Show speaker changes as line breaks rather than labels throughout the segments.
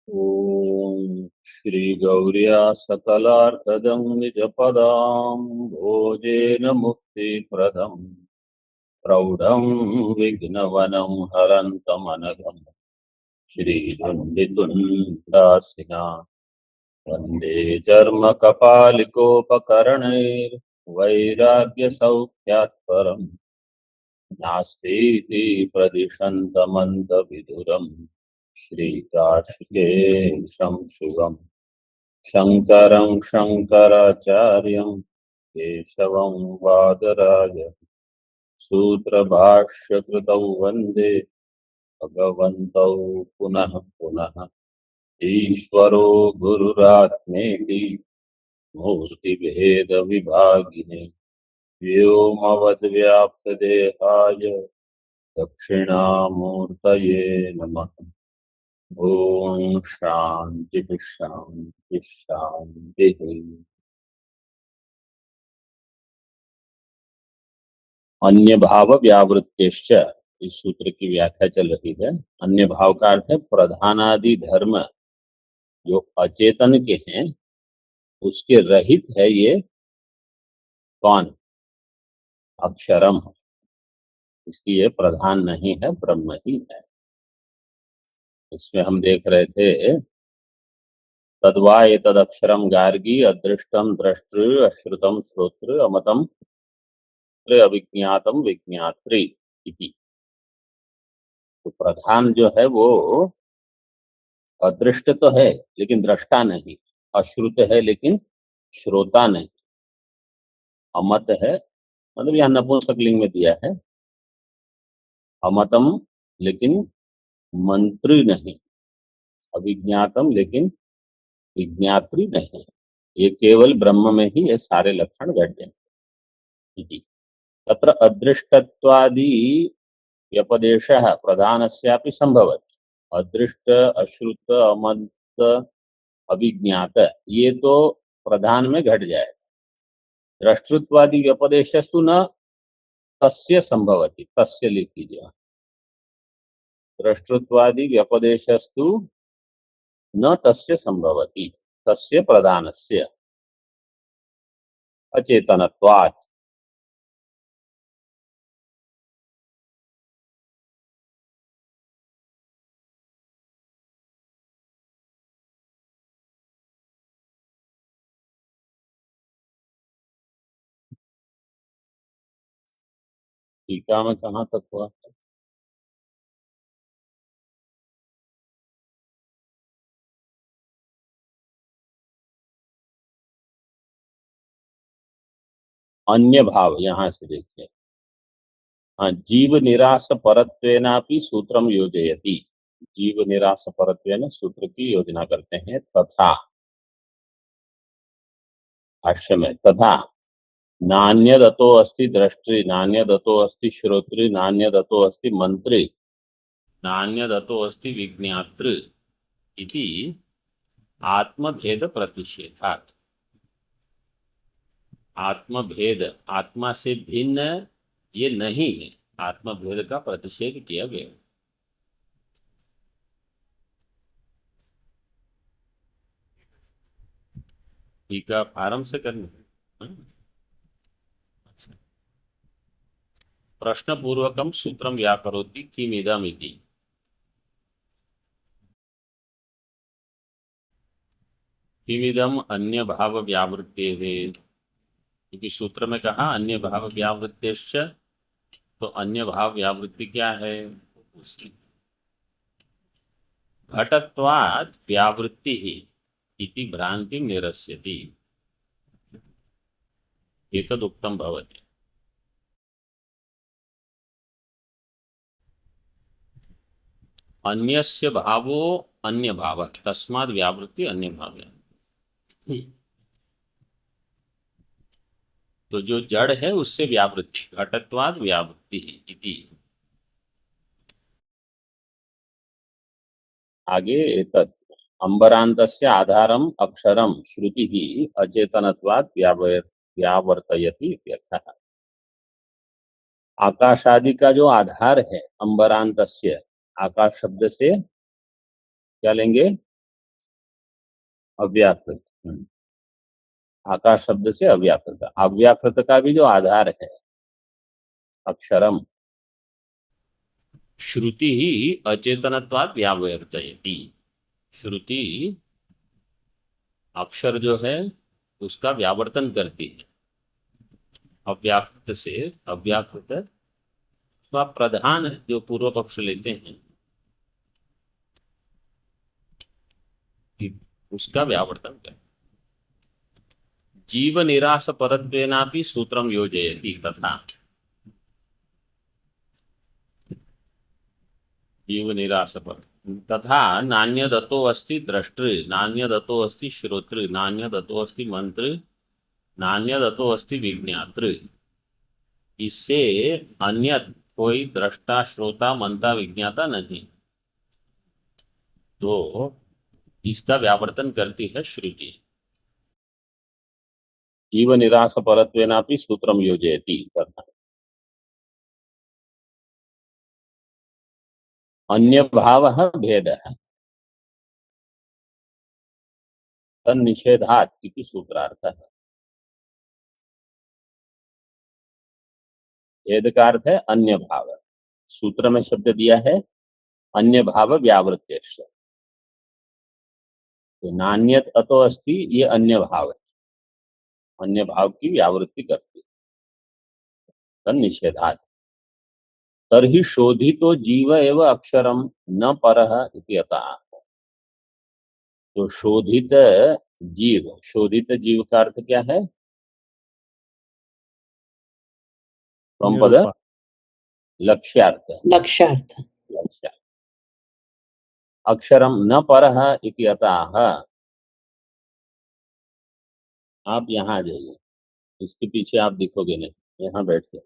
ॐ श्रीगौर्या सकलार्थदं निजपदां भोजेन मुक्तिप्रदं प्रौढं विघ्नवनं हरन्तमनघं श्रीदुण्डितुण्डासिना वन्दे चर्मकपालिकोपकरणैर्वैराग्यसौख्यात् परं नास्तीति प्रदिशन्तमन्तविदुरम् श्रीकार्ष्णेशं शिवम् शङ्करं शङ्कराचार्यं केशवं वादराय सूत्रभाष्यकृतौ वन्दे भगवन्तौ पुनः पुनः ईश्वरो गुरुरात्मेति मूर्तिभेदविभागिने व्योमवद्व्याप्तदेहाय दक्षिणामूर्तये नमः। ओम शांति शांति शांति। अन्य भाव व्यावृत्तेश्च, इस सूत्र की व्याख्या चल रही है। अन्य भाव का अर्थ है प्रधानादि धर्म जो अचेतन के हैं उसके रहित है ये कौन? अक्षरम। इसकी ये प्रधान नहीं है, ब्रह्म ही है। इसमें हम देख रहे थे तद्वा एतदक्षरम गार्गी अदृष्टम द्रष्टृ अश्रुतम श्रोत्र अमतम अविज्ञातम विज्ञात्री इति। तो प्रधान जो है वो अदृष्ट तो है लेकिन दृष्टा नहीं, अश्रुत है लेकिन श्रोता नहीं, अमत है, मतलब यह नपुंसकलिंग में दिया है। अमतम लेकिन मंत्री नहीं, अविज्ञातम लेकिन विज्ञात्री नहीं। ये केवल ब्रह्म में ही ये सारे लक्षण घटे हैं। तत्र अदृष्टत्वादि व्यपदेशः प्रधानस्यापि संभवति। अदृष्ट, अश्रुत, अमत, अभिज्ञात ये तो प्रधान में घट जाए। दृष्टृत्वादि व्यपदेशस्तु न तस्य संभवति, तस्य लिख लीजिए। दृष्टृत्वादि व्यपदेशस्तु न तस्य संभवति, तस्य प्रधानस्य अचेतनत्वात्। टीका में कहाँ तक हुआ? अन्य भाव यहां से देखिए। हाँ, जीव निराश परत्वेनापि सूत्रम योजयति। जीव निराश परत्वेन सूत्र की योजना करते हैं। तथा भाष्य में तथा नान्यदतो अस्ति दृष्टि, नान्यदतो अस्ति श्रोत्री, नान्यदतो अस्ति मंत्री, नान्यदतो अस्ति विज्ञातृ इति आत्मभेद प्रतिषेधात्। आत्मभेद, आत्मा से भिन्न ये नहीं है, आत्मभेद का प्रतिषेध किया गया। टीका आरंभ से करनी है। प्रश्न पूर्वकम सूत्रम व्याकरोति किमिदमिति। किमिदम अन्य भाव व्यावृत्ते है, क्योंकि सूत्र में कहा अन्य भाव व्यावृत्तेश्च, तो अन्य भाव व्यावृत्ति क्या है? उसकी घटत्वात् व्यावृत्ति ही इति भ्रांति निरस्यति, एतदुक्तम भवति। अन्यस्य भावो अन्य भाव तस्माद् व्यावृत्ति अन्य भाव। तो जो जड़ है उससे व्यावृत्ति, घटत्वाद व्यावृत्ति इति। आगे तत् अंबरांतस्य आधारम अक्षरम श्रुति ही अचेतनत्वात् व्यावर्तयति इत्यर्थः। आकाश आदि का जो आधार है अंबरांतस्य, आकाश शब्द से क्या लेंगे? अव्याकृत। आकाश शब्द से अव्याकृत, अव्याकृत का भी जो आधार है अक्षरम, श्रुति ही अचेतनत्वात् व्यावर्तयति। श्रुति अक्षर जो है उसका व्यावर्तन करती है, अव्याकृत से अव्याकृत तो प्रधान है जो पूर्व पक्ष लेते हैं उसका व्यावर्तन कर। जीव निराश परत्वेनापि सूत्रम योजयति तथा, जीव निराश पर तथा नान्यदतो अस्ति द्रष्टृ, नान्यदतो अस्ति श्रोतृ, नान्यदतो अस्ति मंत्र, नान्यदतो अस्ति विज्ञातृ। इससे अन्य कोई दृष्टा श्रोता मंता विज्ञाता नहीं, तो इसका व्यावर्तन करती है श्रुति। जीव निराश परत्वेनापि सूत्रम योजयति करना। अन्य भाव भेद है तन्निषेधात् इति सूत्रार्थ है। भेद का अर्थ है अन्य भाव। सूत्र में शब्द दिया है अन्य भाव व्यावृत्य। तो नान्यत अतो अस्ति, ये अन्य भाव है, अन्य भाव की व्यावृत्ति करती है तन्निषेधात्। तर्हि शोधितो जीव एव अक्षरम न परः इति अतः। तो शोधित जीव, शोधित जीव का अर्थ क्या है? पद लक्ष्यार्थ,
लक्ष्यार्थ।
लक्ष्यार्थ। अक्षरम न परः इति अतः। आप यहाँ आ जाइए, इसके पीछे आप दिखोगे नहीं, यहाँ बैठ के।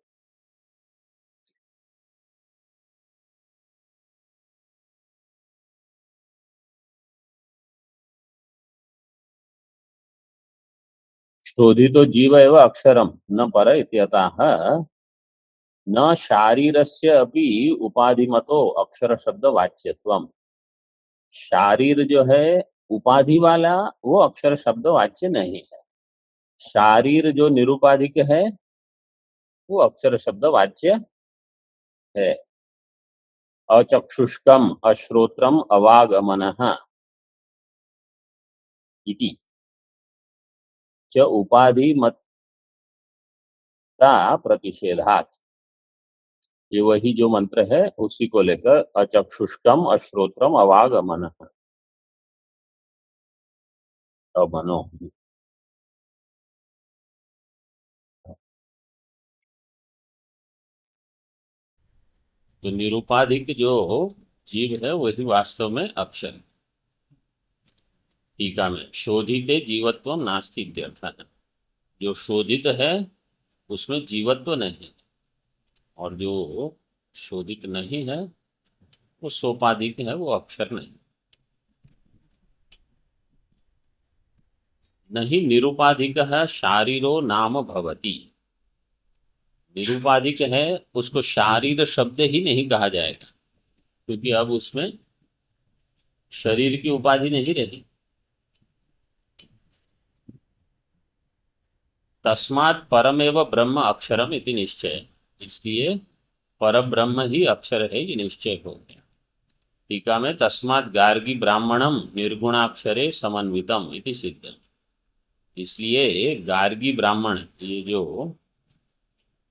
शोधितो जीव एव अक्षरम न पर इति अतः न शारीरस्य अपि उपाधिमतो अक्षर शब्द वाच्यत्वम। शारीर जो है उपाधि वाला वो अक्षर शब्द वाच्य नहीं है। शारीर जो निरुपाधिक है वो अक्षर शब्द वाच्य है। अचक्षुष्कम अश्रोत्रम अवागमनः इति च उपाधि मत्ता प्रतिषेधात्। ये वही जो मंत्र है उसी को लेकर अचक्षुष्कम अश्रोत्रम अवागमनः अमनो। तो निरुपाधिक जो जीव है वही वास्तव में अक्षर। टीका में शोधिते जीवत्व नास्ति इत्यर्थ है। जो शोधित है उसमें जीवत्व नहीं, और जो शोधित नहीं है वो सोपाधिक है, वो अक्षर नहीं। नहीं निरुपाधिक है शारीरो नाम भवति। निरुपाधिक है उसको शारीर शब्द ही नहीं कहा जाएगा, क्योंकि अब उसमें शरीर की उपाधि नहीं रही। तस्मात् परमेव ब्रह्म अक्षरम इति निश्चय, इसलिए पर ब्रह्म ही अक्षर है, ये निश्चय हो गया। टीका में तस्मात् गार्गी ब्राह्मणम निर्गुणाक्षरे समन्वितम इति सिद्ध। इसलिए गार्गी ब्राह्मण, ये जो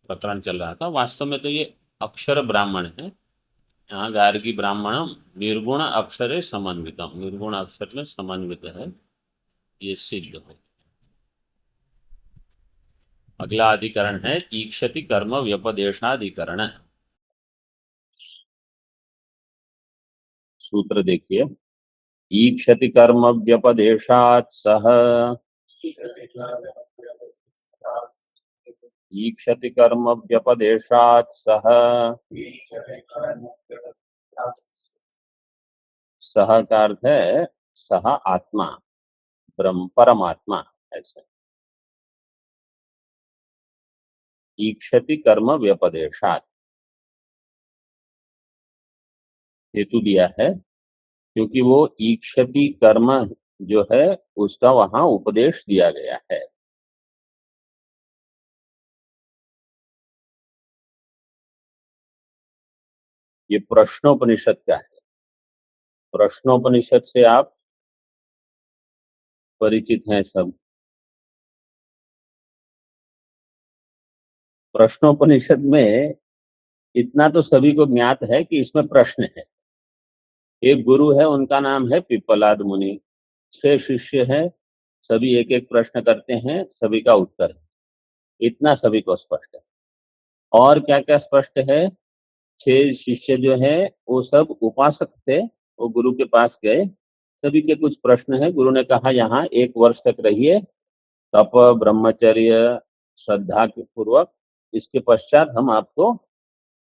प्रकरण चल रहा था वास्तव में तो ये अक्षर ब्राह्मण है। यहाँ गार्गी ब्राह्मणम निर्गुण अक्षरे समन्वितम, निर्गुण अक्षर में समन्वित है, ये सिद्ध हो। अगला अधिकरण है ईक्षति कर्म व्यपदेशाधिकरण। सूत्र देखिए, ईक्षति कर्म व्यपदेशात् सह, ईक्षति कर्म व्यपदेशात् सह, सह का अर्थ है सह आत्मा, ब्रह्म परमात्मा, ऐसे। ईक्षति कर्म व्यपदेशात् हेतु दिया है क्योंकि वो ईक्षति कर्म जो है उसका वहां उपदेश दिया गया है। ये प्रश्नोपनिषद का है। प्रश्नोपनिषद से आप परिचित हैं सब। प्रश्नोपनिषद में इतना तो सभी को ज्ञात है कि इसमें प्रश्न है। एक गुरु है, उनका नाम है पिप्पलाद मुनि। 6 शिष्य हैं, सभी एक एक प्रश्न करते हैं, सभी का उत्तर है। इतना सभी को स्पष्ट है। और क्या क्या स्पष्ट है? 6 शिष्य जो है वो सब उपासक थे। वो गुरु के पास गए, सभी के कुछ प्रश्न है। गुरु ने कहा यहाँ 1 वर्ष तक रहिए, तप, ब्रह्मचर्य, श्रद्धा के पूर्वक। इसके पश्चात हम आपको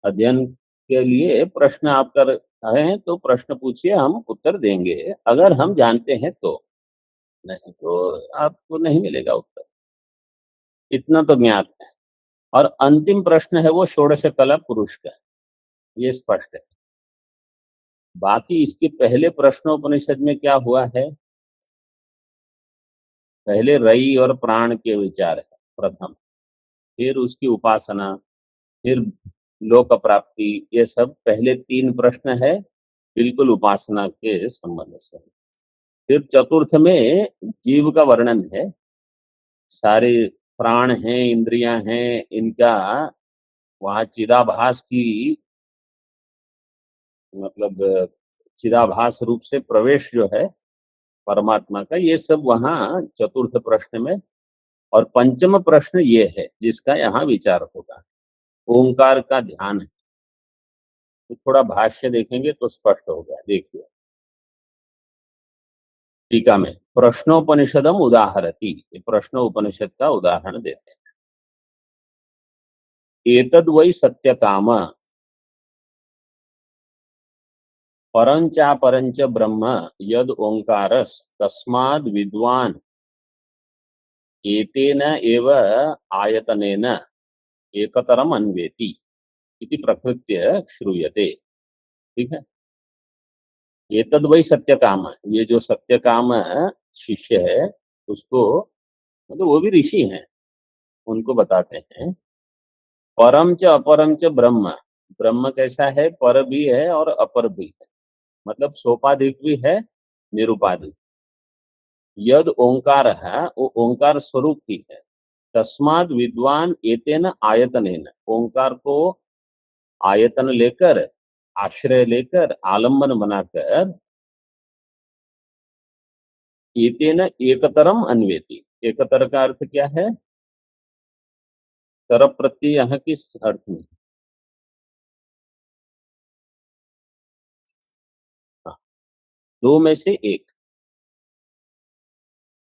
अध्ययन के लिए प्रश्न आप कर रहे हैं तो प्रश्न पूछिए, हम उत्तर देंगे, अगर हम जानते हैं तो। नहीं तो आपको नहीं मिलेगा उत्तर। इतना तो ज्ञात है। और अंतिम प्रश्न है वो षोडश कला पुरुष का, ये स्पष्ट है। बाकी इसके पहले प्रश्नोपनिषद में क्या हुआ है? पहले रई और प्राण के विचार है प्रथम, फिर उसकी उपासना, फिर लोक प्राप्ति। ये सब पहले 3 प्रश्न है, बिल्कुल उपासना के संबंध से। फिर चतुर्थ में जीव का वर्णन है। सारे प्राण हैं, इंद्रियां हैं, इनका वहां चिदाभास की, मतलब चिदाभास रूप से प्रवेश जो है परमात्मा का, ये सब वहां चतुर्थ प्रश्न में। और पंचम प्रश्न ये है जिसका यहाँ विचार होगा, ओंकार का ध्यान है। तो थोड़ा भाष्य देखेंगे तो स्पष्ट होगा। देखिए टीका में, प्रश्नोपनिषदम उदाहरति, ये प्रश्न उपनिषद का उदाहरण देते हैं। एतद् वै सत्य काम परंचापरंच ब्रह्म यद ओंकारस तस्माद् विद्वान एतेन एव आयतनेन एकतरम अन्वेति इति प्रकृत्य श्रूयते। ठीक है। एतद् वै सत्य काम, ये जो सत्य काम शिष्य है उसको, मतलब वो भी ऋषि हैं, उनको बताते हैं परम च अपरम च ब्रह्म। ब्रह्म कैसा है? पर भी है और अपर भी है, मतलब सोपाधिक भी है, निरुपाधिक। यद ओंकार है वो ओंकार स्वरूप ही है। तस्माद विद्वान एतेन आयतनेन, ओंकार को आयतन लेकर, आश्रय लेकर, आलंबन बनाकर, एतेन एकतरम अन्वेति। एकतर का अर्थ क्या है? तरप प्रत्यय यहाँ किस अर्थ में? हाँ, दो में से एक।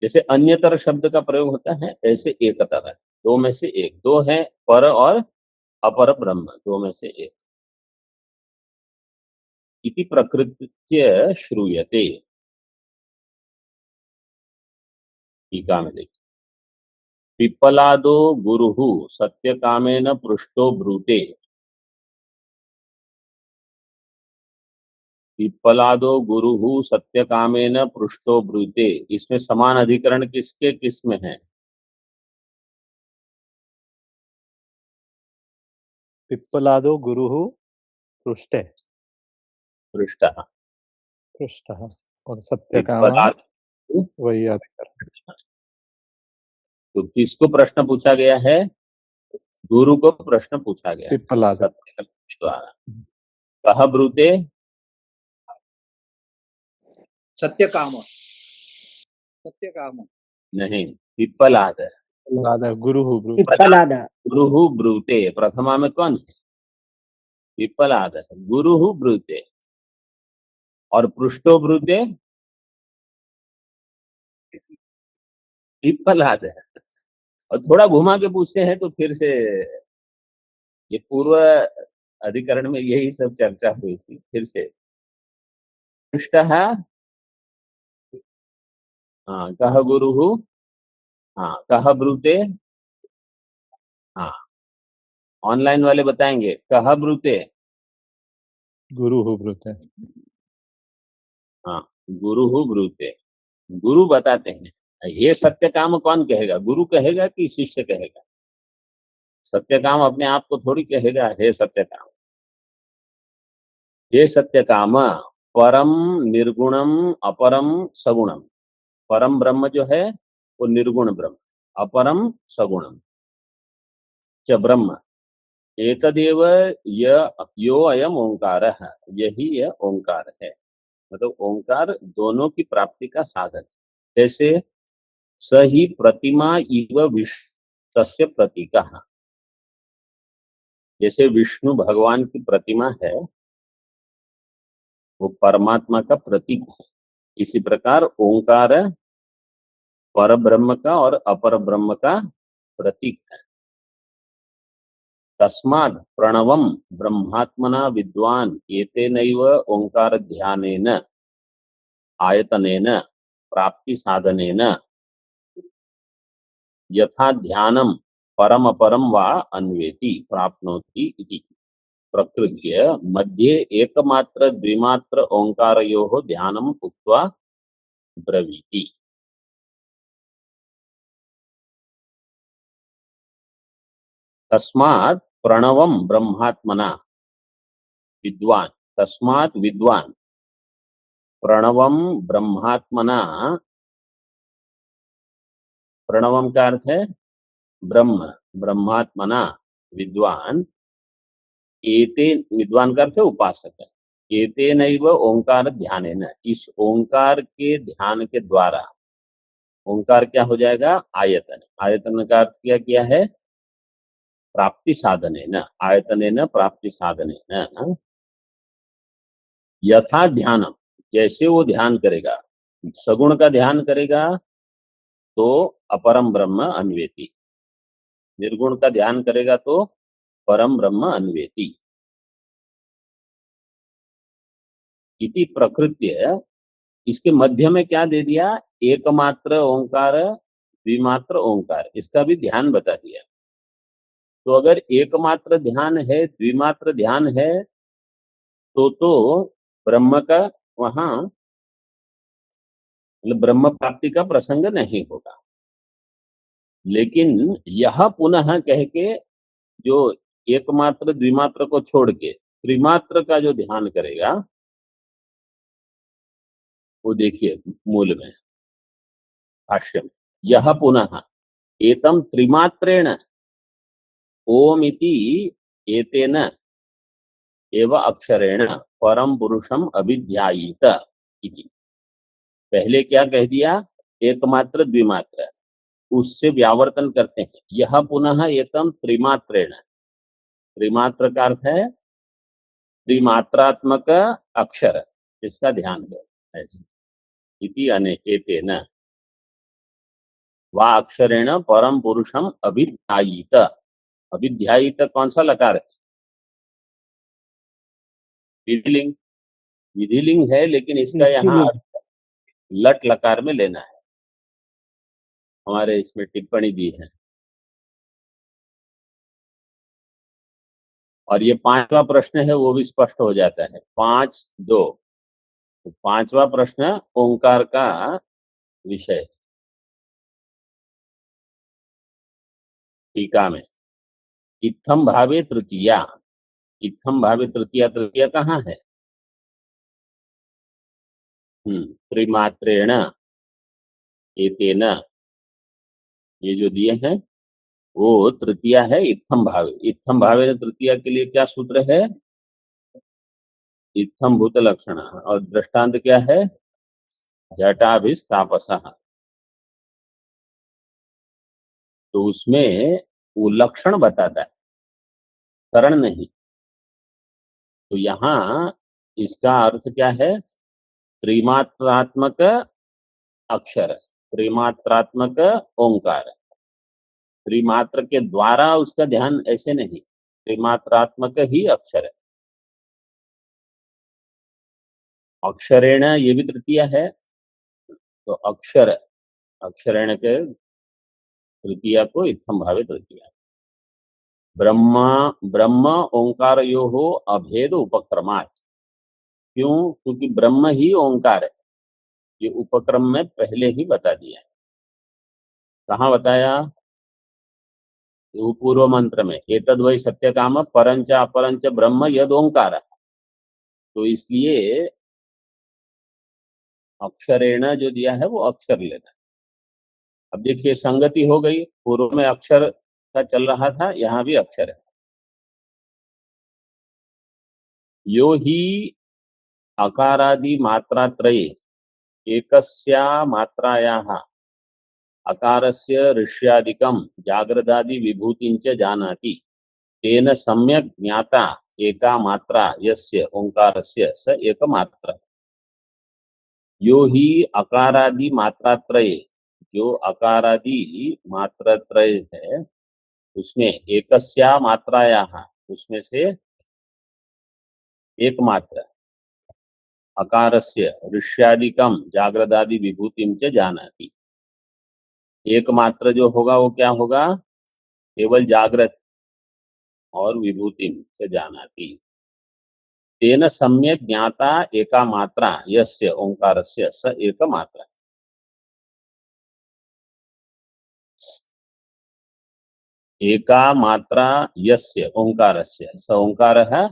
जैसे अन्यतर शब्द का प्रयोग होता है, ऐसे एकतर है, दो में से एक। दो है, पर और अपर ब्रह्म, दो में से एक। इति प्रकृत्य श्रूयते। टीका में देखिए, पिप्पलादो गुरुः सत्यकामेन पृष्ठो ब्रूते। पिप्पलादो गुरुः सत्यकामेन पृष्ठो ब्रूते, इसमें समान अधिकरण किसके किस में है?
पिप्पलादो गुरुः पृष्ठे,
पृष्ठ।
पृष्ठः, और सत्यकामा
पिप्पलादो,
वही अधिकरण।
तो किसको प्रश्न पूछा गया है? गुरु को प्रश्न पूछा गया है
पिप्पलाद।
सत्य के द्वारा। कह ब्रूते?
सत्य काम, सत्य काम
नहीं, पिप्पलाद।
गुरुः ब्रूते।
पिप्पलाद।
गुरु ब्रूते, प्रथमा में कौन है? पिप्पलाद। गुरु ब्रूते। और पृष्ठो ब्रूते पिप्पलाद है। और थोड़ा घुमा के पूछते हैं तो फिर से, ये पूर्व अधिकरण में यही सब चर्चा हुई थी, फिर से पृष्ठ है। हाँ, कह गुरु, हाँ कह ब्रूते। हाँ, ऑनलाइन वाले बताएंगे, कह ब्रूते।
गुरुः ब्रूते।
हाँ, गुरु ब्रूते। गुरु बताते हैं। हे सत्य काम कौन कहेगा? गुरु कहेगा कि शिष्य कहेगा? सत्य काम अपने आप को थोड़ी कहेगा हे सत्य काम। हे सत्य काम परम निर्गुणम अपरम सगुणम। परम ब्रह्म जो है वो निर्गुण ब्रह्म, अपरम सगुणम च ब्रह्म एतदेव यो अयम ओंकार, यही यह ओंकार है। मतलब ओंकार दोनों की प्राप्ति का साधन। जैसे स ही प्रतिमा इव विष्णु तस्य प्रतीका। जैसे विष्णु भगवान की प्रतिमा है, वो परमात्मा का प्रतीक है। इसी प्रकार ओंकार पर ब्रह्म का और अपर ब्रह्म का प्रतीक है। तस्मात् प्रणवम ब्रह्मात्मना विद्वान एतेनैव ओंकार ध्यानेन आयतनेन प्राप्ति साधनेन यथा ध्यानम परम अपरम वा अन्वेति प्राप्नोति इति प्रकृत्य मध्ये एकमात्र द्विमात्र ओंकारयोः ध्यानम उक्त्वा ब्रवीति। तस्मात् प्रणवम ब्रह्मात्मना विद्वान, तस्मात् विद्वान प्रणवम ब्रह्मात्मना, प्रणवम का अर्थ है ब्रह्म, ब्रह्मात्मना विद्वान, एते विद्वान का अर्थ है उपासक है। एतेनैव ओंकार ध्यानेन, इस ओंकार के ध्यान के द्वारा, ओंकार क्या हो जाएगा? आयतन। आयतन का अर्थ क्या किया है? प्राप्ति साधनेन, आयतनेन प्राप्ति साधनेन यथा ध्यानम, जैसे वो ध्यान करेगा, सगुण का ध्यान करेगा तो अपरम ब्रह्म अन्वेति, निर्गुण का ध्यान करेगा तो परम ब्रह्म अन्वेति। इति प्रकृत्य, इसके मध्य में क्या दे दिया? एकमात्र ओंकार, द्विमात्र ओंकार, इसका भी ध्यान बता दिया। तो अगर एकमात्र ध्यान है, द्विमात्र ध्यान है, तो ब्रह्म का वहां मतलब ब्रह्म प्राप्ति का प्रसंग नहीं होगा। लेकिन यह पुनः कह के जो एकमात्र द्विमात्र को छोड़ के त्रिमात्र का जो ध्यान करेगा, वो देखिए मूल में भाष्य में, यह पुनः एतम त्रिमात्रेण ओम इति एतेन एव अक्षरेण परम पुरुषम अभिध्यायित इति। पहले क्या कह दिया? एकमात्र द्विमात्र, उससे व्यावर्तन करते हैं। यह पुनः एतम त्रिमात्रेण, त्रिमात्र का अर्थ है त्रिमात्रात्मक अक्षर, इसका ध्यान दो ऐसे। इति अने एतेन वा अक्षरेण परम पुरुषम अभिध्यायित। अभिध्यायित कौन सा लकार है? विधिलिंग, विधिलिंग है, लेकिन इसका यहाँ लट लकार में लेना है। हमारे इसमें टिप्पणी दी है। और ये पांचवा प्रश्न है, वो भी स्पष्ट हो जाता है। 5-2, तो पांचवा प्रश्न ओंकार का विषय। टीका में इत्थम भावे तृतीया, इत्थम भावे तृतीया, तृतीया कहाँ है? त्रिमात्रेण एतेन, ये जो दिए हैं वो तृतीया है इत्थम भावे। इत्थम भावे तृतीया के लिए क्या सूत्र है? इत्थम भूत लक्षण, और दृष्टांत क्या है? जटाभिस्तापसः। तो उसमें वो लक्षण बताता है, करण नहीं। तो यहाँ इसका अर्थ क्या है? त्रिमात्रात्मक अक्षर, त्रिमात्रात्मक ओंकार। त्रिमात्र के द्वारा उसका ध्यान ऐसे नहीं, त्रिमात्रात्मक ही अक्षर है। अक्षरेण ये भी तृतीया है, तो अक्षर, अक्षरेण के तृतीया को इत्थम भावे तृतीया। ब्रह्म ओंकारयोः अभेद उपक्रमात्। क्यों? क्योंकि ब्रह्म ही ओंकार है। ये उपक्रम में पहले ही बता दिया है। कहाँ बताया? वो पूर्व मंत्र में, एतद् वै सत्य काम परंच अपरंच ब्रह्म यद ओंकार। तो इसलिए अक्षरेण जो दिया है वो अक्षर लेना है। अब देखिए संगति हो गई, पूर्व में अक्षर का चल रहा था, यहाँ भी अक्षर है। यो ही अकारादि मात्रात्रये एकस्या मात्रायाः अकारस्य ऋष्यादिकं जाग्रदादि विभूतिञ्च जानाति तेन सम्यक् ज्ञाता एका मात्रा यस्य ओंकारस्य स एकमात्र। यो ही अकारादि मात्रात्रये, जो अकारादि मात्रात्रय है उसमें एकस्या मात्रायाः, उसमें से एक मात्रा, अकारस्य ऋष्यादिकम जाग्रदादि विभूतिम च जानाति। एक मात्र जो होगा वो क्या होगा? केवल जागृत और विभूतिम च जानाति तेन सम्यक ज्ञाता एका मात्रा यस्य ओंकारस्य स एक मात्रा। एका मात्रा यस्य ओंकारस्य स ओंकारः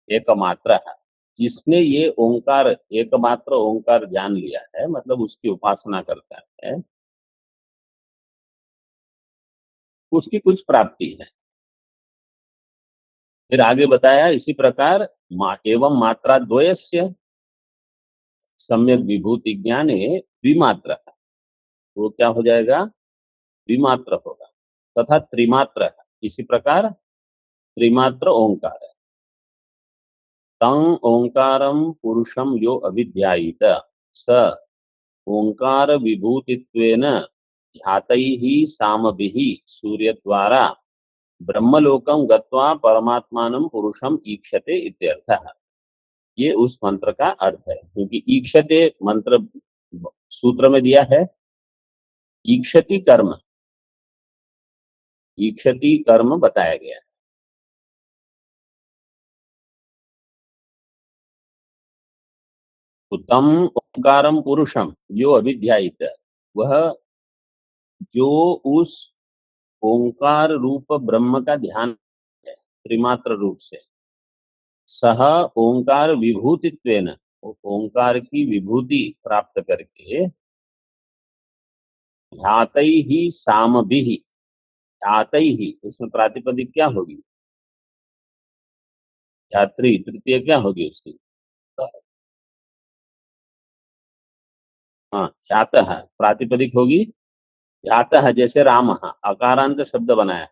एकमात्रः। जिसने ये ओंकार, एकमात्र ओंकार जान लिया है, मतलब उसकी उपासना करता है, उसकी कुछ प्राप्ति है। फिर आगे बताया इसी प्रकार एवं मात्रा द्वयस्य सम्यक विभूति ज्ञाने द्विमात्र, वो क्या हो जाएगा? द्विमात्र होगा। तथा त्रिमात्र, इसी प्रकार त्रिमात्र ओंकार है। तं ओंकारम पुरुषम यो अभिध्यायित स ओंकार विभूतित्वेन ध्यातैः सामभिः सूर्यद्वारा ब्रह्मलोकम गत्वा परमात्मानं पुरुषम ईक्षते इत्यर्थः। ये उस मंत्र का अर्थ है, क्योंकि ईक्षते मंत्र सूत्र में दिया है। ईक्षति कर्म, ईक्षति कर्म बताया गया है। तम ओंकारम पुरुषम यो अभिध्यायित, वह जो उस ओंकार रूप ब्रह्म का ध्यान है त्रिमात्र रूप से, सह ओंकार विभूतित्वेन, ओंकार की विभूति प्राप्त करके, ध्यातैः सामभिः, ध्यातैः इसमें प्रातिपदिक क्या होगी? ध्यात्री, तृतीय क्या होगी उसकी? हाँ, ध्यातः प्रातिपदिक होगी ध्यातः, जैसे रामः अकारांत शब्द बनाया।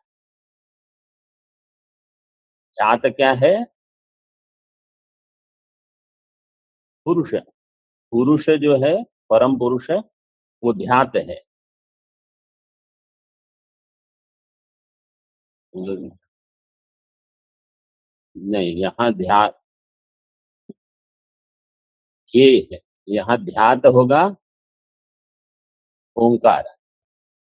ध्यात क्या है? पुरुष। पुरुष जो है, परम पुरुष, वो ध्यात है। नहीं, यहाँ ध्यात ये है, यहाँ ध्यात होगा ओंकार।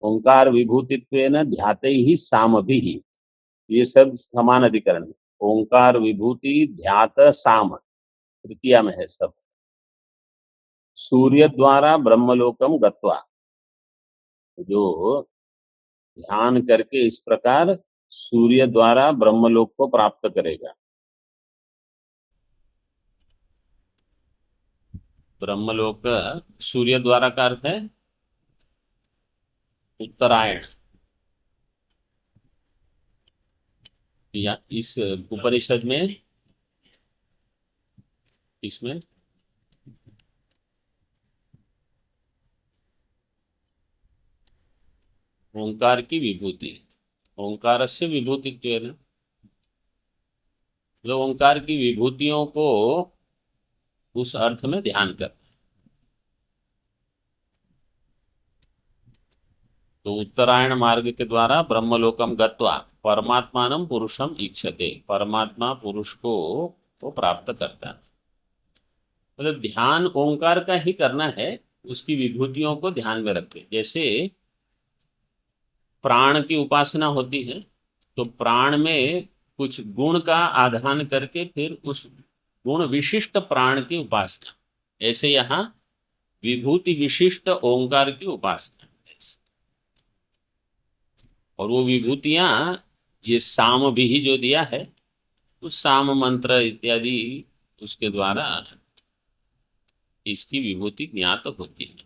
ओंकार विभूतित्वेन ध्यातैः सामभिः, ये सब समान अधिकरण है। ओंकार विभूति ध्यात साम तृतीया में है सब। सूर्य द्वारा ब्रह्मलोकम गत्वा, जो ध्यान करके इस प्रकार सूर्य द्वारा ब्रह्मलोक को प्राप्त करेगा। ब्रह्मलोक सूर्य द्वारा का अर्थ है उत्तरायण। या इस उपनिषद में, इसमें ओंकार की विभूति, ओंकार से विभूति, मतलब ओंकार की विभूतियों को उस अर्थ में ध्यान कर। तो उत्तरायण मार्ग के द्वारा ब्रह्मलोकम गत्वा परमात्मानं पुरुषम ईक्षते, परमात्मा पुरुष को वो प्राप्त करता है। मतलब ध्यान ओंकार का ही करना है, उसकी विभूतियों को ध्यान में रखते। जैसे प्राण की उपासना होती है, तो प्राण में कुछ गुण का आधान करके फिर उस गुण विशिष्ट प्राण की उपासना, ऐसे यहाँ विभूति विशिष्ट ओंकार की उपासना है। और वो विभूतियां, ये साम भी ही जो दिया है, उस साम मंत्र इत्यादि उसके द्वारा इसकी विभूति ज्ञात होती है।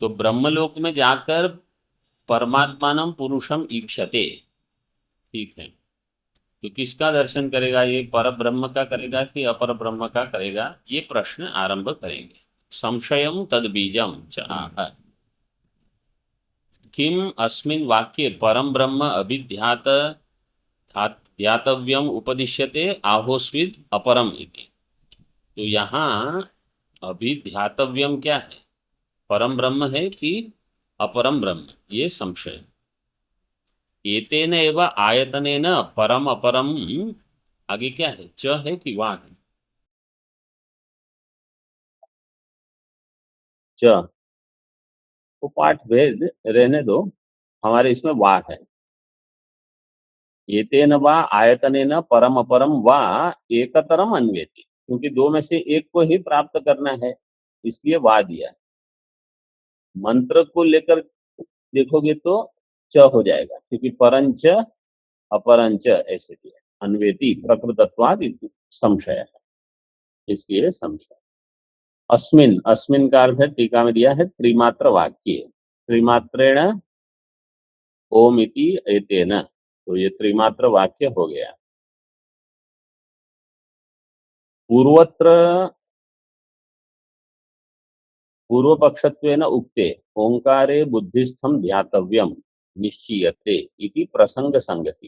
तो ब्रह्मलोक में जाकर परमात्मानम पुरुषम ईक्षते, ठीक है, तो किसका दर्शन करेगा? ये पर ब्रह्म का करेगा कि अपर ब्रह्म का करेगा? ये प्रश्न आरंभ करेंगे। संशयम तद बीजम च आह, किम अस्मिन् वाक्ये परम ब्रह्म अभिध्यात ध्यातव्यम उपदिश्यते आहोस्विद अपरम इति। तो यहाँ अभिध्यातव्यम क्या है? परम ब्रह्म है कि अपरम ब्रह्म? ये संशय। एतेन एव आयतनेन परम अपरम, आगे क्या है? च है कि वा है? च, वो पाठ भेद रहने दो, हमारे इसमें वा है। एतेन वा आयतनेन परम अपरम वा एकतरम अन्वेति, क्योंकि दो में से एक को ही प्राप्त करना है, इसलिए वा दिया है। मंत्र को लेकर देखोगे तो च हो जाएगा, क्योंकि परंच अपरंच ऐसे दिया। अन्वेति प्रकृतत्वाद इति संशय है, इसलिए संशय। अस्मिन, अस्मिन का अर्थ टीका में दिया है त्रिमात्र वाक्य, त्रिमात्रेण ओम इति एतेन, तो ये त्रिमात्र वाक्य हो गया। पूर्वत्र पूर्व पक्षत्वेन उक्ते ओंकारे बुद्धिस्थम ध्यातव्यम निश्चीयते इति प्रसंग संगति।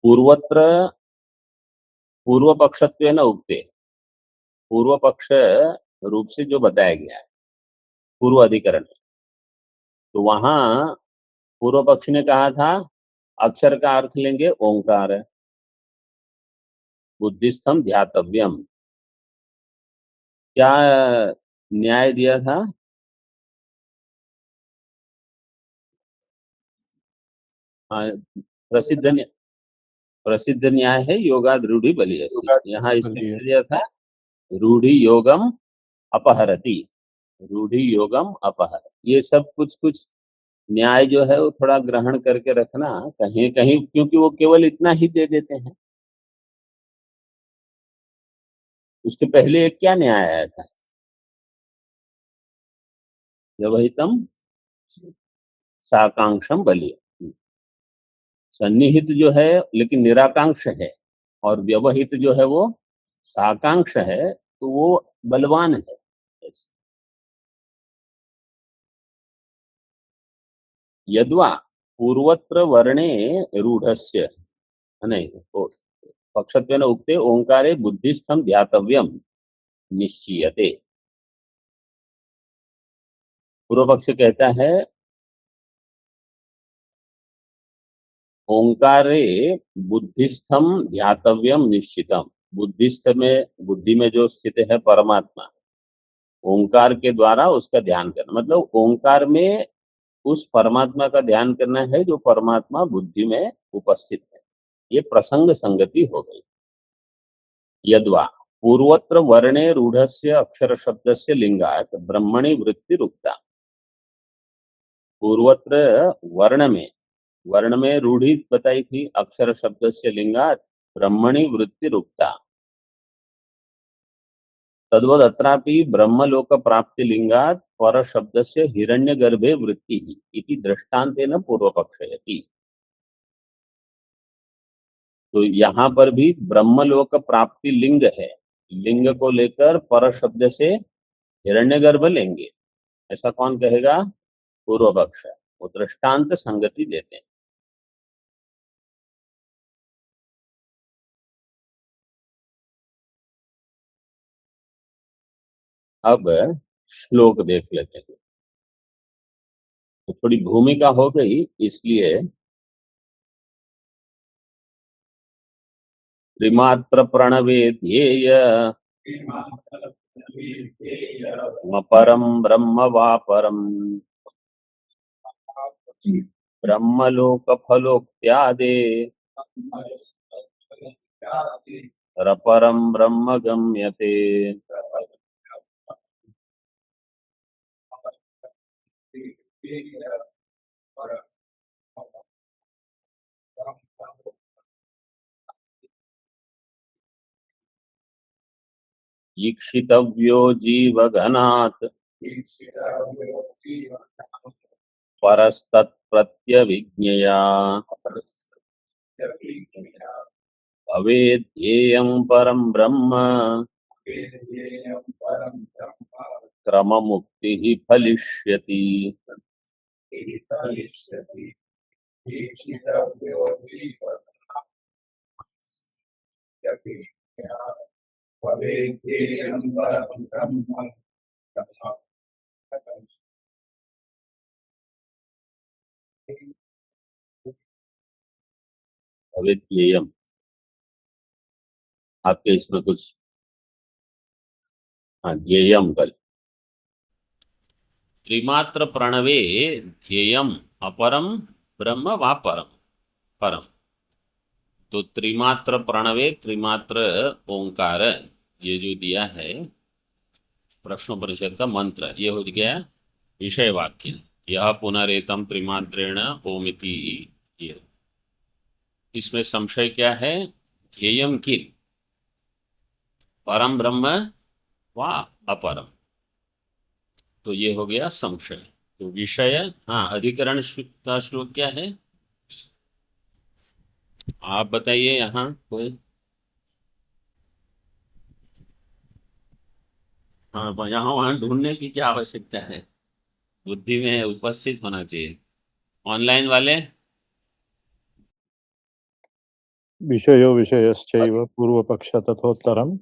पूर्वत्र पूर्व पक्षत्वेन उक्ते, पूर्व पक्ष रूप से जो बताया गया है पूर्व अधिकरण में, तो वहां पूर्व पक्ष ने कहा था अक्षर का अर्थ लेंगे ओंकार, बुद्धिस्थम ध्यातव्यम। क्या न्याय दिया था? हाँ, प्रसिद्ध प्रसिद्ध न्याय है योगाद रूढ़ि बलियसी। यहाँ इसमें क्या दिया था? रूढ़ि योगम अपहरति, रूढ़ि योगम अपहर। ये सब कुछ कुछ न्याय जो है वो थोड़ा ग्रहण करके रखना कहीं कहीं, क्योंकि वो केवल इतना ही दे देते हैं। उसके पहले एक क्या न्याय आया था? व्यवहितम साकांक्षम बलिय। सन्निहित जो है लेकिन निराकांक्ष है, और व्यवहित जो है वो साकांक्ष है, तो वो बलवान है। यद्वा पूर्वत्र वर्णे रूढ़स्य, नहीं, पक्षत्वेन उक्ते ओंकारे बुद्धिस्थम ध्यातव्यम निश्चीयते। पूर्व पक्ष कहता है ओंकारे बुद्धिस्थम ध्यातव्यम निश्चितम, बुद्धिस्थ में, बुद्धि में जो स्थित है परमात्मा, ओंकार के द्वारा उसका ध्यान करना, मतलब ओंकार में उस परमात्मा का ध्यान करना है जो परमात्मा बुद्धि में उपस्थित है। ये प्रसंग संगति हो गई। यद्वा पूर्वत्र वर्णे रूढ़स्य अक्षर शब्दस्य लिंगात ब्रह्मणि वृत्ति रुक्ता। पूर्वत्र वर्ण में रूढ़ी बताई थी, अक्षर शब्दस्य लिंगात ब्रह्मणि वृत्ति रुक्ता। तद्वद अत्रापि ब्रह्मलोक प्राप्ति लिंगात पर शब्दस्य हिरण्यगर्भे वृत्ति इति दृष्टांतेन पूर्व पक्षयति। तो यहाँ पर भी ब्रह्मलोक प्राप्ति लिंग है, लिंग को लेकर पर शब्द से हिरण्यगर्भ लेंगे, ऐसा कौन कहेगा? पूर्व पक्ष। वो दृष्टांत संगति देते हैं। अब श्लोक देख लेते हैं। तो थोड़ी भूमिका हो गई, इसलिए त्रिमात्र प्रणवे ध्येय परम ब्रह्म वा परम ब्रह्मलोक फलोक्त्यादे रपरं ब्रह्म गम्यते। ईक्षितव्यो जीवघनात् परस्तत्प्रत्यभिज्ञया भवेद्ध्येयं परं ब्रह्म क्रममुक्तिः फलिष्यति। भवेद्ध्येयम, आपके इसमें कुछ, हाँ, ध्येयम कल त्रिमात्र प्रणवे ध्येयम अपरम ब्रह्म वा परम परम। तो त्रिमात्र प्रणवे, त्रिमात्र ओंकार, ये जो दिया है प्रश्नोपनिषद का मंत्र, ये हो गया विषय वाक्य। यह पुनरेतम त्रिमात्रेण ओमिति। ये इसमें संशय क्या है? ध्येयम किल, परम ब्रह्म वा अपरम। तो ये हो गया संशय। तो विषय, हाँ, अधिकरण का श्लोक क्या है आप बताइए यहाँ कोई। हाँ, यहाँ वहाँ ढूंढने की क्या आवश्यकता है, बुद्धि में उपस्थित होना चाहिए। ऑनलाइन वाले
विषयो विषयश्चैव पूर्वपक्ष तथोत्तरं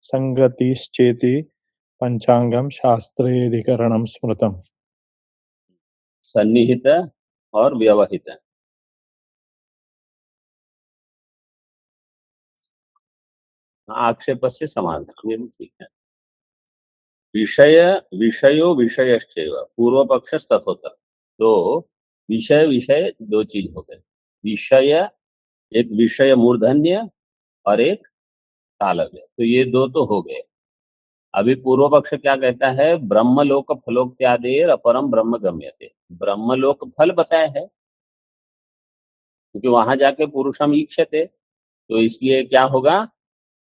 संगतिश्चेति पंचांगम शास्त्रेधिकरणं स्मृतम्।
सन्निहित और व्यवहित, आक्षेप से समाधान, ये भी ठीक है। विषय विषयो विषयश्चैव पूर्व पक्ष तथोत्तर। तो विषय विषय दो चीज हो गए। विषय, एक विषय मूर्धन्य और एक तालव्य, तो ये दो तो हो गए। अभी पूर्व पक्ष क्या कहता है? ब्रह्मलोक फलोक्त्यादेर अपरम ब्रह्म गम्यते। ब्रह्मलोक फल बताया है, क्योंकि वहां जाके पुरुषम ईक्षते, तो इसलिए क्या होगा?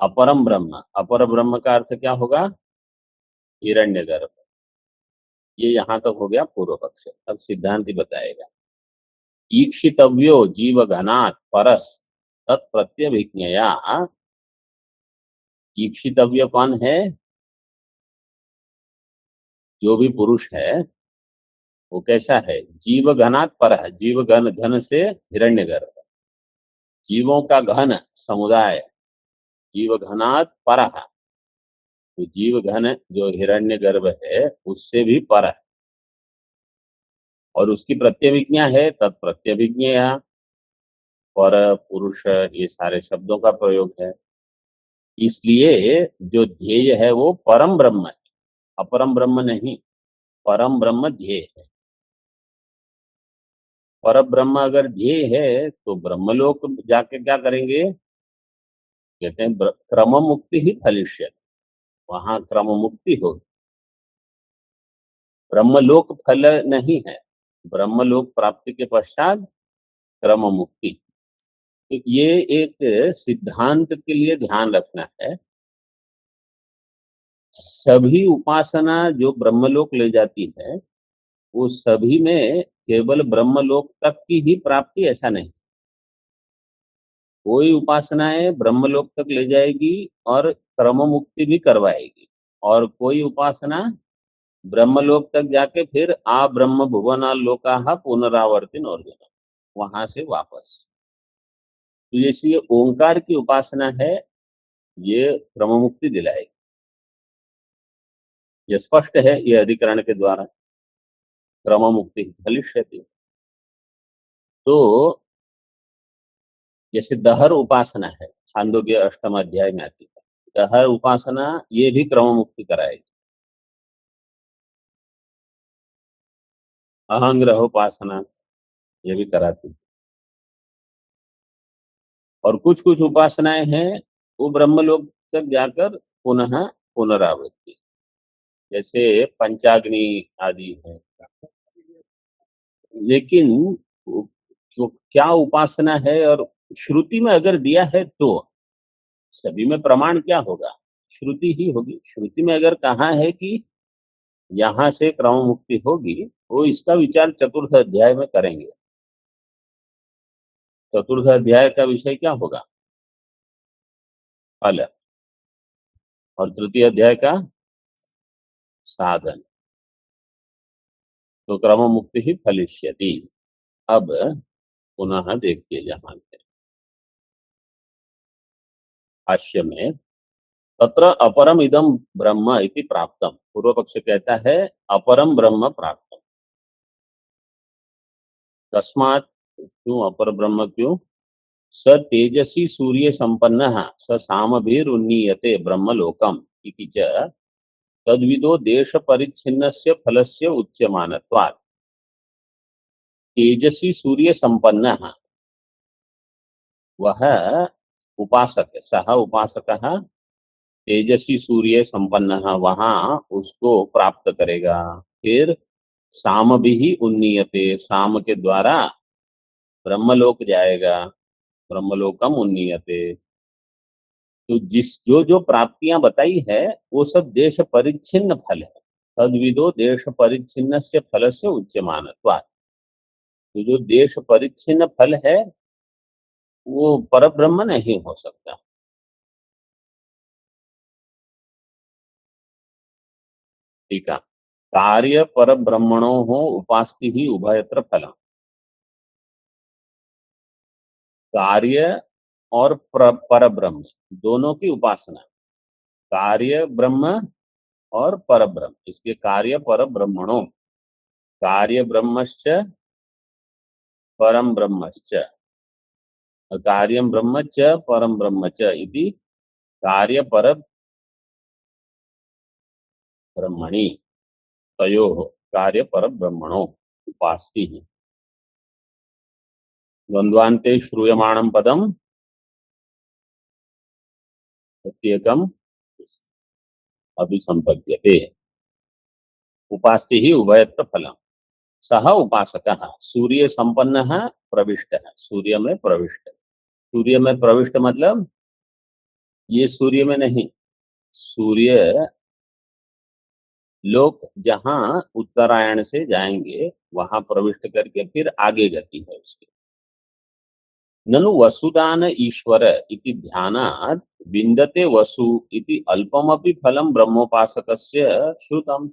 अपरम ब्रह्म। अपर ब्रह्म का अर्थ क्या होगा? हिरण्यगर्भ। ये यहां तक हो गया पूर्व पक्ष। अब सिद्धांति बताएगा। ईक्षितव्यो जीव घनात् परस तत्प्रत्यभिज्ञया। ईक्षितव्य कौन है? जो भी पुरुष है वो कैसा है? जीव घनात् पर, जीव घन, घन से हिरण्यगर्भ, जीवों का घन समुदाय, जीव घनात् पर। तो जीव घन जो हिरण्यगर्भ है उससे भी पर है, और उसकी प्रत्यभिज्ञा है तत्प्रत्यभिज्ञया। पर, पुरुष, ये सारे शब्दों का प्रयोग है। इसलिए जो ध्येय है वो परम ब्रह्म है, अपरम ब्रह्म नहीं। परम ब्रह्म ध्येय है। पर ब्रह्म अगर ध्येय है तो ब्रह्मलोक जाके क्या करेंगे? कहते हैं क्रम मुक्ति ही फलिष्य, वहां क्रम मुक्ति होगी। ब्रह्मलोक फल नहीं है, ब्रह्मलोक प्राप्ति के पश्चात क्रम मुक्ति। तो ये एक सिद्धांत के लिए ध्यान रखना है। सभी उपासना जो ब्रह्मलोक ले जाती है वो सभी में केवल ब्रह्मलोक तक की ही प्राप्ति ऐसा नहीं। कोई उपासनाएं ब्रह्मलोक तक ले जाएगी और क्रम मुक्ति भी करवाएगी, और कोई उपासना ब्रह्मलोक तक जाके फिर आ ब्रह्म भुवना लोका पुनरावर्तिन अर्जुन, वहां से वापस। तो जैसे ये ओंकार की उपासना है, ये क्रम मुक्ति दिलाएगी, ये स्पष्ट है, ये अधिकरण के द्वारा क्रम मुक्ति फलिष्यति। तो जैसे दहर उपासना है, छांदोग्य अष्टम अध्याय में आती है, दहर उपासना ये भी क्रम मुक्ति कराएगी। अहंग्रह उपासना ये भी कराती है। और कुछ कुछ उपासनाएं हैं वो ब्रह्मलोक तक जाकर पुनः पुनरावृत्ति, जैसे पंचाग्नि आदि है। लेकिन तो क्या उपासना है, और श्रुति में अगर दिया है तो सभी में प्रमाण क्या होगा, श्रुति ही होगी। श्रुति में अगर कहा है कि यहाँ से क्रम मुक्ति होगी, वो इसका विचार चतुर्थ अध्याय में करेंगे। चतुर्थ अध्याय का विषय क्या होगा, फल, और तृतीय अध्याय का साधन। तो क्रम मुक्ति ही फलिष्यति। अब पुनः देखिए जहां से भाष्य में, तत्र अपरम इदम ब्रह्म इति प्राप्तम, पूर्व पक्ष कहता है अपरम ब्रह्म प्राप्तम। तस्मात्, क्यों अपर ब्रह्म, क्यों? स तेजसी सूर्य संपन्न स सामभिरुन्नीयते ब्रह्मलोकम इति च तद्विदो देश परिच्छिन्नस्य फलस्य उच्यमानत्वात्। तेजसी सूर्य संपन्न, वह उपासक, सह उपासक तेजसी सूर्य संपन्न, वहां उसको प्राप्त करेगा। फिर साम भी उन्नीयते, साम के द्वारा ब्रह्मलोक जाएगा, ब्रह्मलोकम उन्नीयते। तो जो जो प्राप्तियां बताई है वो सब देश परिच्छिन्न फल है। तद्विदो देश परिच्छिन्न से फल से उच्यमानत्वात्। तो जो देश परिच्छिन्न फल है वो परब्रह्म नहीं हो सकता। ठीक है। कार्य पर ब्रह्मणो हो उपास्ति ही उभयत्र फलम। कार्य और पर ब्रह्म दोनों की उपासना, कार्य ब्रह्म और पर ब्रह्म, इसके कार्य पर ब्रह्मणो, कार्य ब्रह्मश्च परम ब्रह्मश्च, कार्यम ब्रह्म च परम ब्रह्म च इति कार्य पर ब्रह्मणि तयोः कार्य पर ब्रह्मणो उपास्ति ही। द्वंद्वान्ते श्रूयमाणं पदम प्रत्येकम अभिसंपद्यते। उपास्ति ही उभयत्र फलम। सह उपासकः सूर्य संपन्न प्रविष्ट, सूर्य में प्रविष्ट। सूर्य में प्रविष्ट मतलब ये सूर्य में नहीं, सूर्य लोक जहां उत्तरायण से जाएंगे वहां प्रविष्ट करके फिर आगे गति है उसकी। ननु वसुदान ईश्वर इति ध्यानात् विन्दते वसु इति अल्पमपि फलं ब्रह्मोपासकस्य श्रुतम्।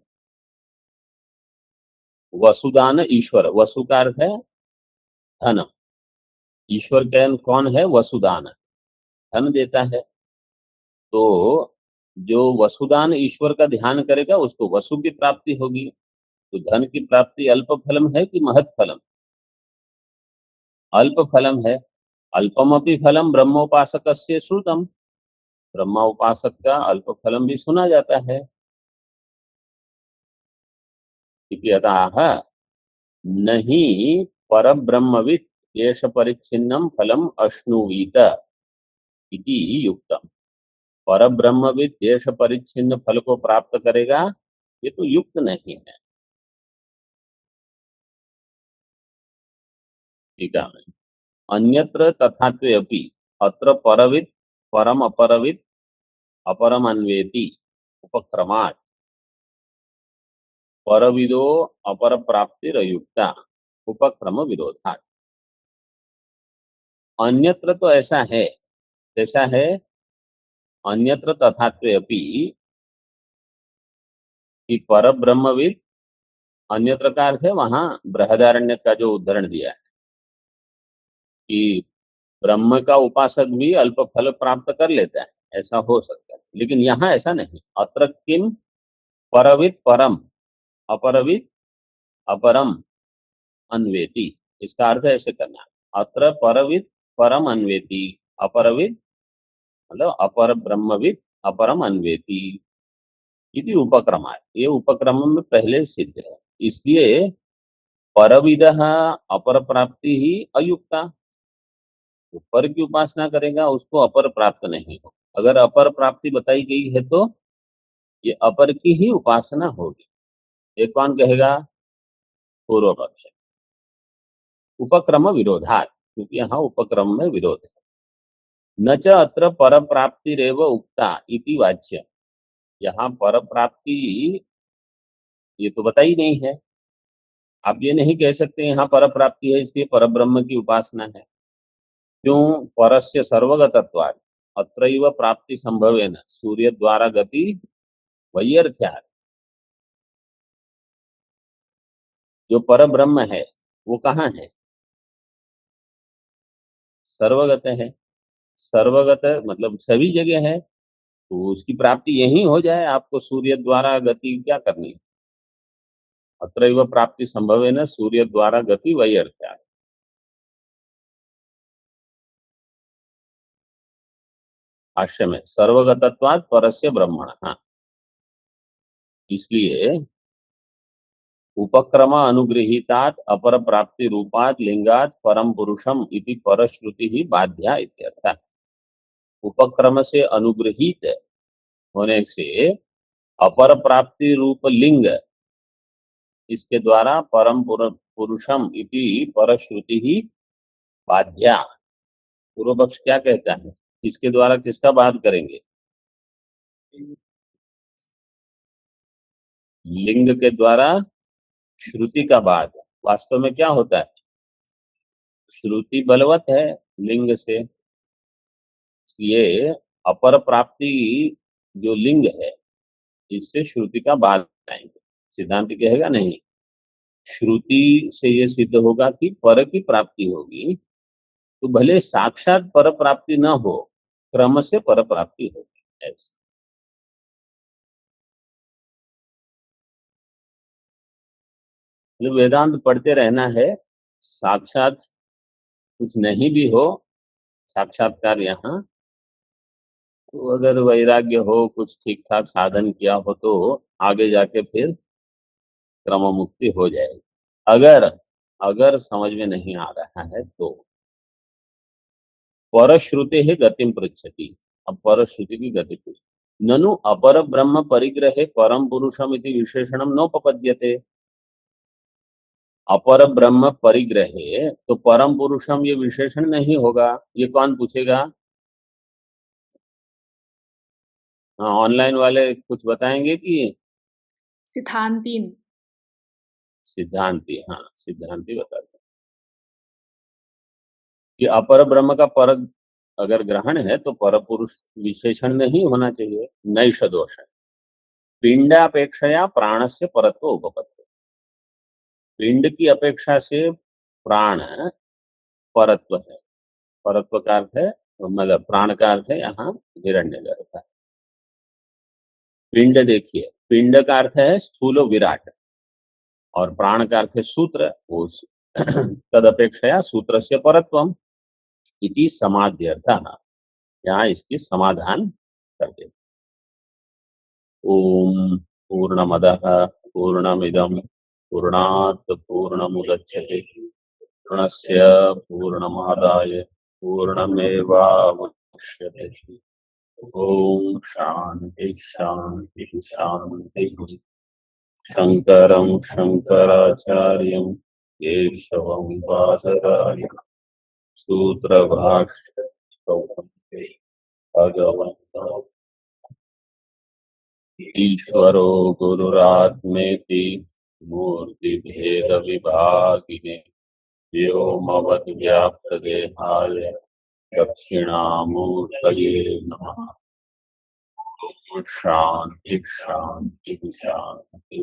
वसुदान ईश्वर, वसु का अर्थ है धन, ईश्वर कौन है, वसुदान, धन देता है। तो जो वसुदान ईश्वर का ध्यान करेगा उसको वसु की प्राप्ति होगी। तो धन की प्राप्ति अल्प फलम है कि महत फलम? अल्प फलम है। अल्पमपि फलम ब्रह्मोपासकस्य श्रुतम, ब्रह्मा उपासक का अल्प फलम भी सुना जाता है। अतः नहीं परब्रह्मवित् देश परिच्छिन्नम फलम अश्नुवीत इति युक्तम। परब्रह्मविद देश परिच्छिन्न फल को प्राप्त करेगा, ये तो युक्त नहीं है। ठीक है। अन्यत्र तथात्वेऽपि अत्र परविद परम अपरविद अपरम अन्वेति उपक्रमात् परविदो अपर प्राप्तिरयुक्ता उपक्रम विरोधात्। अन्यत्र तो ऐसा है, जैसा है अन्यत्र तथात्वेऽपि कि पर ब्रह्मविद, अन्यत्र का अर्थ है वहां बृहदारण्य का जो उदाहरण दिया है कि ब्रह्म का उपासक भी अल्प फल प्राप्त कर लेता है, ऐसा हो सकता है। लेकिन यहाँ ऐसा नहीं। अत्र किम परविद परम अपरविद अपरम अन्वेति, इसका अर्थ ऐसे करना, अत्र परविद परम अन्वेति, अपरविद मतलब अपर ब्रह्मविद अपरम अन्वेति इति उपक्रमा। ये उपक्रम में पहले सिद्ध है, इसलिए परविद अपर प्राप्ति ही अयुक्ता। तो पर की उपासना करेगा उसको अपर प्राप्त नहीं हो। अगर अपर प्राप्ति बताई गई है तो ये अपर की ही उपासना होगी। ये कौन कहेगा? पूर्व पक्ष। उपक्रम विरोधात, क्योंकि यहाँ उपक्रम में विरोध है। न च अत्र पर प्राप्तिरेव उक्ता इति वाच्य, यहाँ पर प्राप्ति ये तो बताई नहीं है। आप ये नहीं कह सकते यहाँ पर प्राप्ति है इसलिए पर ब्रह्म की उपासना है। क्यों? परस्य सर्वगतत्वात् अत्रैव प्राप्ति संभवेन सूर्य द्वारा गति वैयर्थ्यात्। जो पर ब्रह्म है वो कहाँ है? सर्वगत है। सर्वगत मतलब सभी जगह है, तो उसकी प्राप्ति यही हो जाए। आपको सूर्य द्वारा गति क्या करनी है? अत्रैव प्राप्ति संभवेन सूर्य द्वारा गति वैयर्थ्यात्। भाष्य में सर्वगतत्वात् परस्य ब्रह्मणः, इसलिए उपक्रम अनुगृहीतात् अपर प्राप्ति रूपात् लिंगात् परम पुरुषम इति परश्रुति ही बाध्या इत्यर्थ। उपक्रम से अनुगृहीत होने से अपर प्राप्ति रूप लिंग, इसके द्वारा परम पुरुषम इति परश्रुति ही बाध्या। पूर्व पक्ष क्या कहता है? इसके द्वारा किसका बाध करेंगे? लिंग के द्वारा श्रुति का बाध। वास्तव में क्या होता है? श्रुति बलवत है लिंग से, इसलिए अपर प्राप्ति जो लिंग है इससे श्रुति का बाध आएंगे। सिद्धांत कहेगा नहीं, श्रुति से ये सिद्ध होगा कि पर की प्राप्ति होगी, तो भले साक्षात पर प्राप्ति न हो, क्रम से पर प्राप्ति होगी। ऐसे वेदांत पढ़ते रहना है, साक्षात कुछ नहीं भी हो, साक्षात्कार यहाँ तो अगर वैराग्य हो, कुछ ठीक ठाक साधन किया हो तो आगे जाके फिर क्रम मुक्ति हो जाएगी। अगर समझ में नहीं आ रहा है तो परश्रुते है गतिम पृच्छति। अब परश्रुति की गति पूछ, ननु अपर ब्रह्म परिग्रहे परम पुरुषम इति विशेषणम नोपपद्यते। अपर ब्रह्म परिग्रहे तो परम पुरुषम ये विशेषण नहीं होगा। ये कौन पूछेगा? हाँ, ऑनलाइन वाले कुछ बताएंगे कि
सिद्धांतीन।
सिद्धांति? हाँ, सिद्धांति बताते हैं कि अपर ब्रह्म का पर अगर ग्रहण है तो पर पुरुष विशेषण नहीं होना चाहिए। नैष दोष है। पिंडापेक्षया प्राण से परत्व उपपत्ति, पिंड की अपेक्षा से प्राण परत्व है। परत्व का अर्थ है मतलब प्राण का अर्थ है यहाँ हिरण्यगर्भ है। पिंड देखिए, पिंड का अर्थ है स्थूल विराट और प्राण का अर्थ है सूत्र। उस तदपेक्षया सूत्र से परत्वम इति समाध्यर्थः, यहाँ इसकी समाधान करते। ओम पूर्णमदः पूर्णमिदं पूर्णात् पूर्णमुदच्यते पूर्णस्य पूर्णमादाय पूर्णमेवावशिष्यते। ओम शांति शांति शांति। शंकरं शंकराचार्यं केशवं बादरायणं सूत्रभाष्य भगवन्तः ईश्वरो गुरुरात्मेति मूर्तिभेद विभागिने व्योमवद्व्याप्तदेहाय दक्षिणामूर्तये नमः। शांति शांति शांति।